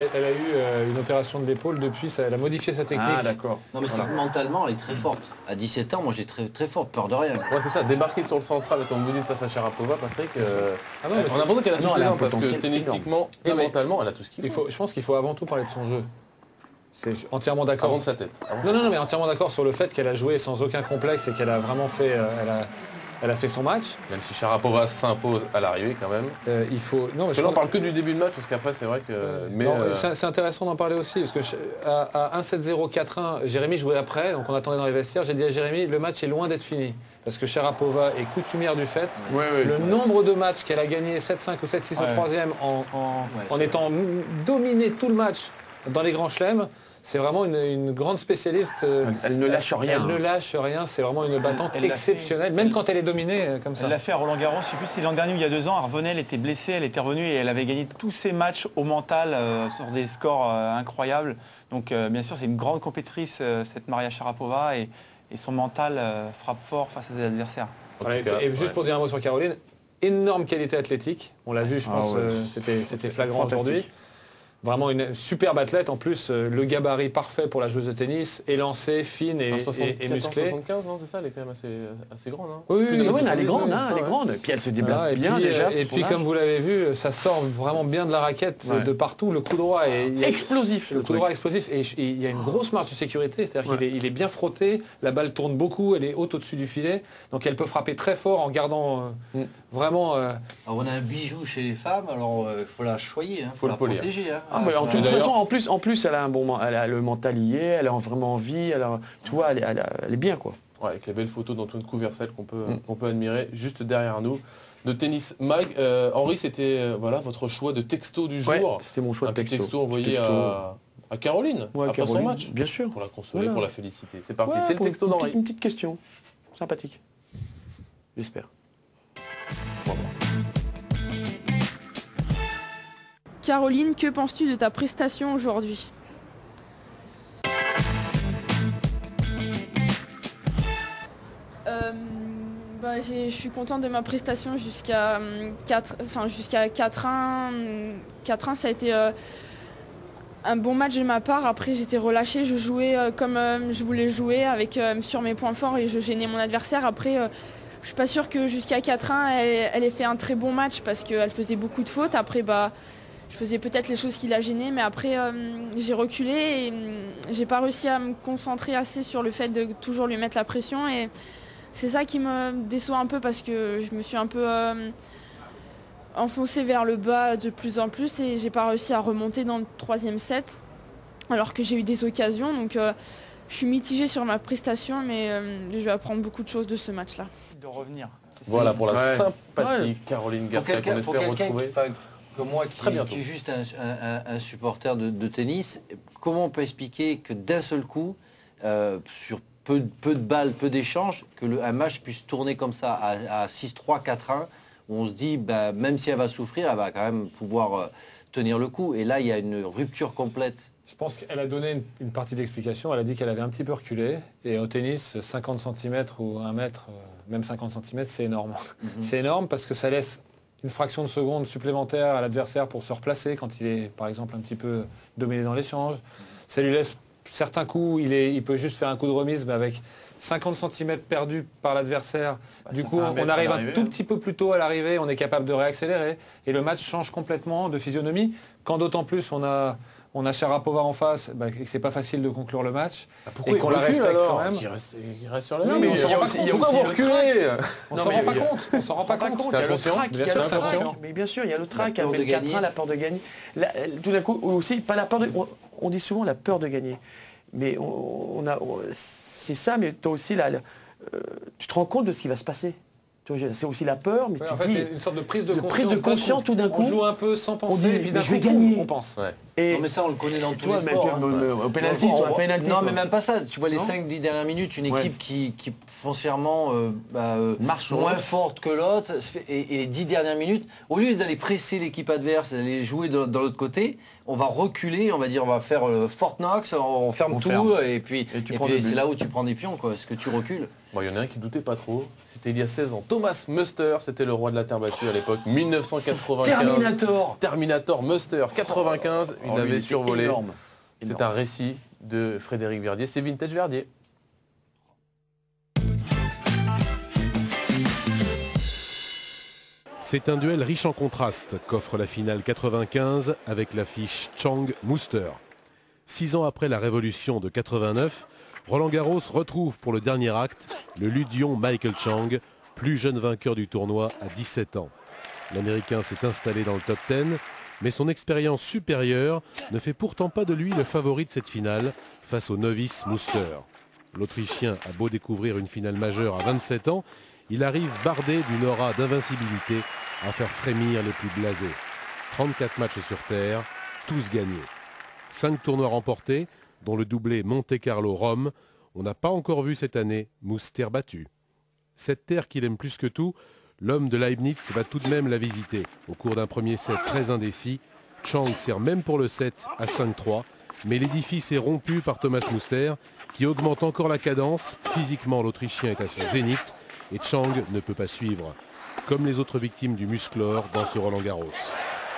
Elle a eu une opération de l'épaule depuis, elle a modifié sa technique. Ah d'accord. Non mais c'est que mentalement elle est très forte. À 17 ans, moi j'ai très forte, peur de rien. Ouais c'est ça, débarquer sur le central comme vous dites face à Sharapova, Patrick, Ah non, on a l'impression qu'elle a tout les armes parce que potentiel tennistiquement et mentalement elle a tout ce qu'il faut. Je pense qu'il faut avant tout parler de son jeu. C'est entièrement d'accord. Avant de sa tête. Non, mais entièrement d'accord sur le fait qu'elle a joué sans aucun complexe et qu'elle a vraiment fait, elle a fait son match. Même si Sharapova s'impose à l'arrivée quand même. Il faut. Non, mais Là on parle que du début de match parce qu'après c'est vrai que. C'est intéressant d'en parler aussi parce que à 1-7-0, 4-1, Jérémy jouait après, donc on attendait dans les vestiaires. J'ai dit à Jérémy, le match est loin d'être fini parce que Sharapova est coutumière du fait. Le nombre de matchs qu'elle a gagné 7-5 ou 7-6 au troisième en étant dominée tout le match dans les grands chelems. C'est vraiment une grande spécialiste. Elle ne lâche rien. Elle ne lâche rien. C'est vraiment une battante exceptionnelle, même quand elle est dominée comme ça. Elle l'a fait à Roland Garros. Je ne sais plus si c'est l'an dernier ou il y a 2 ans. Elle revenait, elle était blessée, elle était revenue et elle avait gagné tous ses matchs au mental sur des scores incroyables. Donc bien sûr, c'est une grande compétitrice cette Maria Sharapova et son mental frappe fort face à ses adversaires. Et juste pour dire un mot sur Caroline, énorme qualité athlétique. On l'a vu, je pense, c'était flagrant aujourd'hui. Vraiment une superbe athlète, en plus le gabarit parfait pour la joueuse de tennis, élancée, fine et musclée. 75, non, c'est ça, elle est quand même assez grande. Hein. Oui, elle est grande, elle est grande. Puis elle se déplace bien déjà. Et puis comme vous l'avez vu, ça sort vraiment bien de la raquette de partout, le coup droit est explosif. Le coup droit explosif et il y a une grosse marge de sécurité, c'est-à-dire qu'il est bien frotté, la balle tourne beaucoup, elle est haute au-dessus du filet, donc elle peut frapper très fort en gardant vraiment... Alors on a un bijou chez les femmes, alors il faut la choyer, il faut la protéger. Hein. Ah, mais de toute façon, en plus, elle a elle a le mental lié, elle a vraiment envie, tu vois, elle est bien quoi. Ouais, avec les belles photos d'Antoine Couversel qu'on peut admirer juste derrière nous. De tennis mag, Henri, c'était votre choix de texto du jour. Ouais, c'était mon choix de texto. Un petit texto envoyé à Caroline après son match. Bien sûr. Pour la consoler, pour la féliciter. C'est parti, c'est le texto d'Henri. Une petite question, sympathique. J'espère. Caroline, que penses-tu de ta prestation aujourd'hui? Je suis contente de ma prestation jusqu'à 4-1. 4-1, ça a été un bon match de ma part. Après, j'étais relâchée, je jouais comme je voulais jouer, sur mes points forts et je gênais mon adversaire. Après, je suis pas sûre que jusqu'à 4-1, elle ait fait un très bon match parce qu'elle faisait beaucoup de fautes. Après, je faisais peut-être les choses qui la gênaient, mais après j'ai reculé et j'ai pas réussi à me concentrer assez sur le fait de toujours lui mettre la pression et c'est ça qui me déçoit un peu parce que je me suis un peu enfoncée vers le bas de plus en plus et j'ai pas réussi à remonter dans le 3e set alors que j'ai eu des occasions. Donc je suis mitigée sur ma prestation, mais je vais apprendre beaucoup de choses de ce match-là. De revenir. Voilà pour la sympathique Caroline Garcia qu'on espère retrouver. Comme moi qui est juste un supporter de tennis, comment on peut expliquer que d'un seul coup, sur peu de balles, peu d'échanges, qu'un match puisse tourner comme ça à 6-3, 4-1, où on se dit, même si elle va souffrir, elle va quand même pouvoir tenir le coup. Et là, il y a une rupture complète. Je pense qu'elle a donné une partie d'explication. Elle a dit qu'elle avait un petit peu reculé. Et au tennis, 50 cm ou 1 mètre, même 50 cm, c'est énorme. C'est énorme parce que ça laisse une fraction de seconde supplémentaire à l'adversaire pour se replacer quand il est, par exemple, un petit peu dominé dans l'échange. Ça lui laisse certains coups, il peut juste faire un coup de remise, mais avec 50 cm perdus par l'adversaire. Du coup, on arrive un tout petit peu plus tôt à l'arrivée, on est capable de réaccélérer. Et le match change complètement de physionomie. Quand d'autant plus on a Sharapova en face, et que c'est pas facile de conclure le match. Pourquoi et qu'on la respecte quand même. Il reste sur la ligne. Pourquoi vous reculez? On s'en rend pas compte. On s'en rend pas compte. Il y a le trac, mais bien sûr, il y a le trac, le 4-1, la peur de gagner. Tout d'un coup, aussi, pas la peur de. On dit souvent la peur de gagner. Mais c'est ça, mais toi aussi, tu te rends compte de ce qui va se passer. C'est aussi la peur, mais tu dis... C'est une sorte de prise de conscience tout d'un coup. On joue un peu sans penser, et puis d'un coup, je vais gagner. On pense. Non mais ça on le connaît dans tous les sports. Au pénalty, non mais même pas ça. Tu vois les 5-10 dernières minutes, une équipe qui foncièrement marche moins forte que l'autre, et les 10 dernières minutes, au lieu d'aller presser l'équipe adverse, d'aller jouer de l'autre côté, on va reculer, on va dire on va faire Fort Knox, on ferme tout, et puis c'est là où tu prends des pions, quoi, parce que tu recules. Bon, il y en a un qui doutait pas trop. C'était il y a 16 ans. Thomas Muster, c'était le roi de la terre battue à l'époque. 1995. Terminator Muster, 95. Il avait survolé. Énorme. C'est un récit de Frédéric Verdier. C'est Vintage Verdier. C'est un duel riche en contrastes qu'offre la finale 95 avec l'affiche Chang-Muster. 6 ans après la révolution de 89, Roland-Garros retrouve pour le dernier acte le Ludion Michael Chang, plus jeune vainqueur du tournoi à 17 ans. L'Américain s'est installé dans le top 10, mais son expérience supérieure ne fait pourtant pas de lui le favori de cette finale face au novice Muster. L'Autrichien a beau découvrir une finale majeure à 27 ans, il arrive bardé d'une aura d'invincibilité à faire frémir les plus blasés. 34 matchs sur terre, tous gagnés. 5 tournois remportés, dont le doublé Monte-Carlo-Rome. On n'a pas encore vu cette année Muster battu. Cette terre qu'il aime plus que tout, l'homme de Leibniz va tout de même la visiter. Au cours d'un premier set très indécis, Chang sert même pour le set à 5-3, mais l'édifice est rompu par Thomas Muster, qui augmente encore la cadence. Physiquement, l'Autrichien est à son zénith, et Chang ne peut pas suivre. Comme les autres victimes du musclore dans ce Roland-Garros.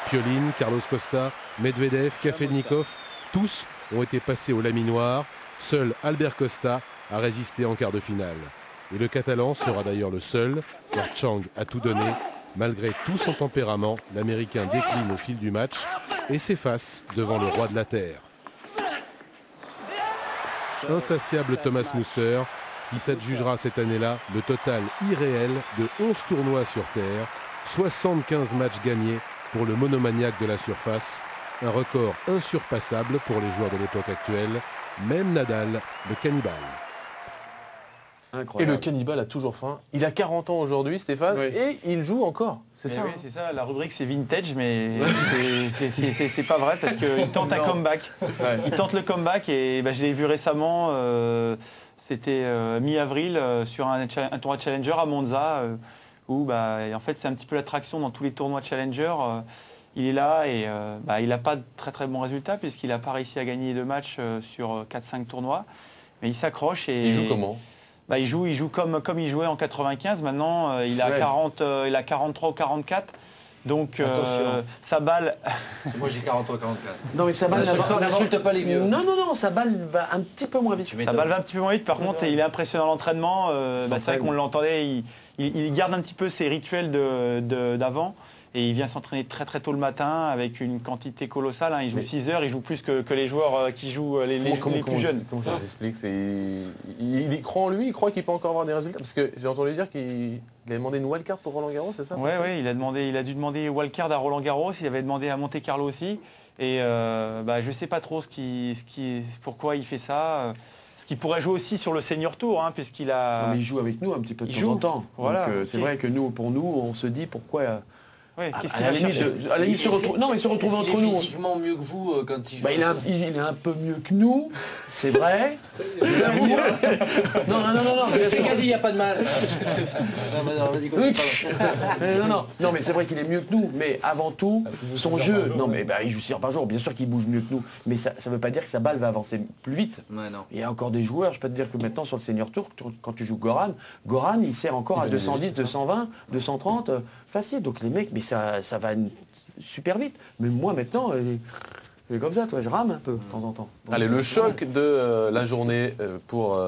Pioline, Carlos Costa, Medvedev, Kafelnikov, tous ont été passés au laminoir. Seul Albert Costa a résisté en quart de finale. Et le Catalan sera d'ailleurs le seul, car Chang a tout donné. Malgré tout son tempérament, l'Américain décline au fil du match et s'efface devant le roi de la terre. Insatiable Thomas Muster, qui s'adjugera cette année-là le total irréel de 11 tournois sur terre, 75 matchs gagnés pour le monomaniaque de la surface, un record insurpassable pour les joueurs de l'époque actuelle, même Nadal, le cannibale. Incroyable. Et le cannibale a toujours faim. Il a 40 ans aujourd'hui, Stéphane, oui. Et il joue encore. C'est ça. Oui, c'est ça. La rubrique c'est vintage, mais c'est pas vrai parce qu'il tente un comeback. Ouais. Il tente le comeback et je l'ai vu récemment. C'était mi-avril sur un tournoi de Challenger à Monza où en fait c'est un petit peu l'attraction dans tous les tournois de Challenger. Il est là et il n'a pas de très bon résultat puisqu'il n'a pas réussi à gagner de matchs sur 4-5 tournois. Mais il s'accroche et... Il joue comment ? Il joue comme il jouait en 95. Maintenant, il a 43 ou 44. Donc sa balle... Moi j'ai 43 44. Non mais sa balle n'insulte pas les vieux. Non, sa balle va un petit peu moins vite. Sa balle va un petit peu moins vite. Par contre, il est impressionnant à l'entraînement. C'est vrai qu'on l'entendait. Il garde un petit peu ses rituels d'avant. Et il vient s'entraîner très tôt le matin avec une quantité colossale. Il joue 6 heures, il joue plus que les joueurs qui jouent les plus jeunes. Comment ça s'explique ? Il y croit en lui, il croit qu'il peut encore avoir des résultats. Parce que j'ai entendu dire qu'il avait demandé une wildcard pour Roland Garros, c'est ça ? Oui, il a dû demander wildcard à Roland Garros, il avait demandé à Monte Carlo aussi. Et je ne sais pas trop pourquoi il fait ça. Il pourrait jouer aussi sur le Senior Tour, puisqu'il a... Non, mais il joue avec nous un petit peu de temps en temps. Voilà. C'est vrai que pour nous, on se dit pourquoi... Ouais, à la limite, il se retrouve entre nous. Il est physiquement mieux que vous quand il joue. Il est un peu mieux que nous, c'est vrai. Non. C'est qu'a dit, il n'y a pas de mal. Vas-y, continue. Non, mais c'est vrai qu'il est mieux que nous. Mais avant tout, son jeu. Non, mais il joue 6 heures par jour. Bien sûr qu'il bouge mieux que nous. Mais ça ne veut pas dire que sa balle va avancer plus vite. Ouais, non. Il y a encore des joueurs. Je peux te dire que maintenant sur le Senior Tour, quand tu joues Goran, il sert encore à 210, 220, 230. Facile, donc les mecs, mais ça va super vite. Mais moi maintenant, c'est comme ça, je rame un peu de temps en temps. Donc, allez, le choc de la journée pour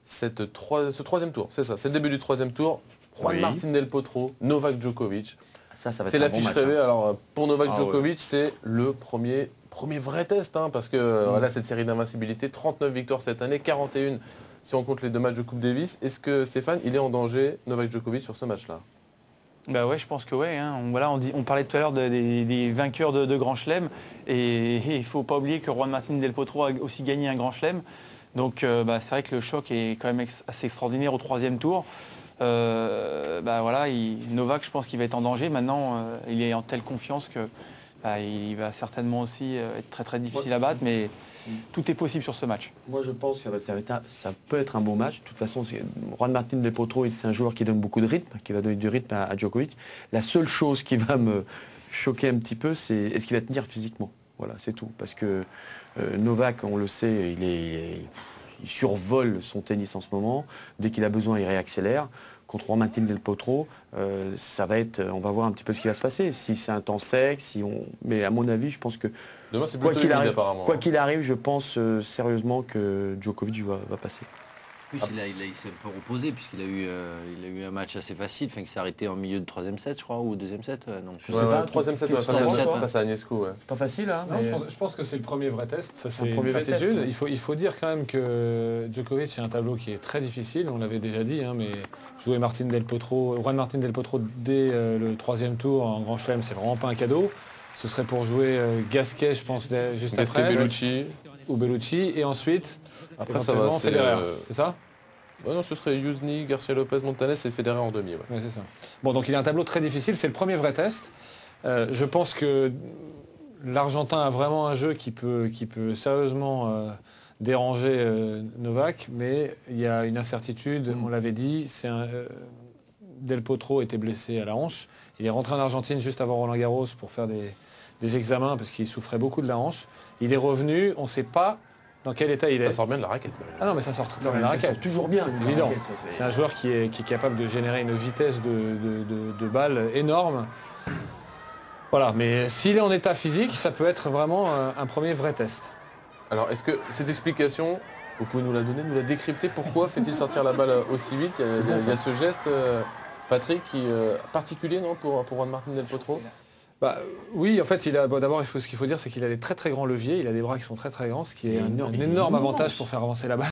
ce troisième tour, c'est ça, c'est le début du troisième tour. Juan Martín del Potro, Novak Djokovic. Ça va être c'est l'affiche rêvée. Alors pour Novak Djokovic, ouais. C'est le premier vrai test, parce que là, cette série d'invincibilité, 39 victoires cette année, 41 si on compte les 2 matchs de Coupe Davis. Est-ce que Stéphane, il est en danger, Novak Djokovic, sur ce match-là ? Ouais, je pense que ouais. On parlait tout à l'heure des vainqueurs de Grand Chelem et il ne faut pas oublier que Juan Martín del Potro a aussi gagné un Grand Chelem. Donc c'est vrai que le choc est quand même assez extraordinaire au 3e tour. Novak, je pense qu'il va être en danger. Maintenant, il est en telle confiance que il va certainement aussi être très difficile à battre, mais tout est possible sur ce match. Moi, je pense que ça peut être un bon match. De toute façon, Juan Martín del Potro, c'est un joueur qui donne beaucoup de rythme, qui va donner du rythme à Djokovic. La seule chose qui va me choquer un petit peu, c'est est-ce qu'il va tenir physiquement. Voilà, c'est tout. Parce que Novak, on le sait, survole son tennis en ce moment. Dès qu'il a besoin, il réaccélère. Contre Juan Martín del Potro, ça va être, on va voir un petit peu ce qui va se passer. Si c'est un temps sec, mais à mon avis, je pense que demain, c'est plutôt humide, apparemment. Quoi qu'il arrive, je pense sérieusement que Djokovic va passer. En plus, il s'est un peu reposé puisqu'il a eu un match assez facile, enfin, qui s'est arrêté en milieu de 3e set, je crois, ou 2e set. Non, je sais pas. 3e set face à Agnescu. Ouais. C'est pas facile, hein. Non, mais... je pense que c'est le premier vrai test. Ça, c'est une certitude. Il faut dire quand même que Djokovic, c'est un tableau qui est très difficile. On l'avait déjà dit, hein, mais jouer Juan Martín del Potro dès le 3e tour en Grand Chelem, c'est vraiment pas un cadeau. Ce serait pour jouer Gasquet, je pense, juste Gasquet, après. Bellucci. Ou Bellucci, et ensuite, après ça va, c'est ça? Non, ce serait Youzny, Garcia Lopez, Montanes et Federer en demi. Ouais. Ouais, c'est ça. Bon, donc il y a un tableau très difficile, c'est le premier vrai test. Je pense que l'Argentin a vraiment un jeu qui peut sérieusement déranger Novak, mais il y a une incertitude, on l'avait dit, Del Potro était blessé à la hanche. Il est rentré en Argentine juste avant Roland Garros pour faire des examens parce qu'il souffrait beaucoup de la hanche. Il est revenu, on ne sait pas dans quel état il est. Ça sort bien de la raquette. Ah non, mais ça sort très bien de la raquette. Ça sort toujours bien. C'est évident. C'est un joueur qui est capable de générer une vitesse de balle énorme. Voilà, mais s'il est en état physique, ça peut être vraiment un premier vrai test. Alors, est-ce que cette explication, vous pouvez nous la donner, nous la décrypter? Pourquoi fait-il sortir la balle aussi vite? Il y a ce geste, Patrick, qui particulier, non, pour Juan Martín del Potro? Oui, en fait, d'abord, ce qu'il faut dire, c'est qu'il a des très très grands leviers. Il a des bras qui sont très très grands, ce qui est un énorme avantage pour faire avancer la balle.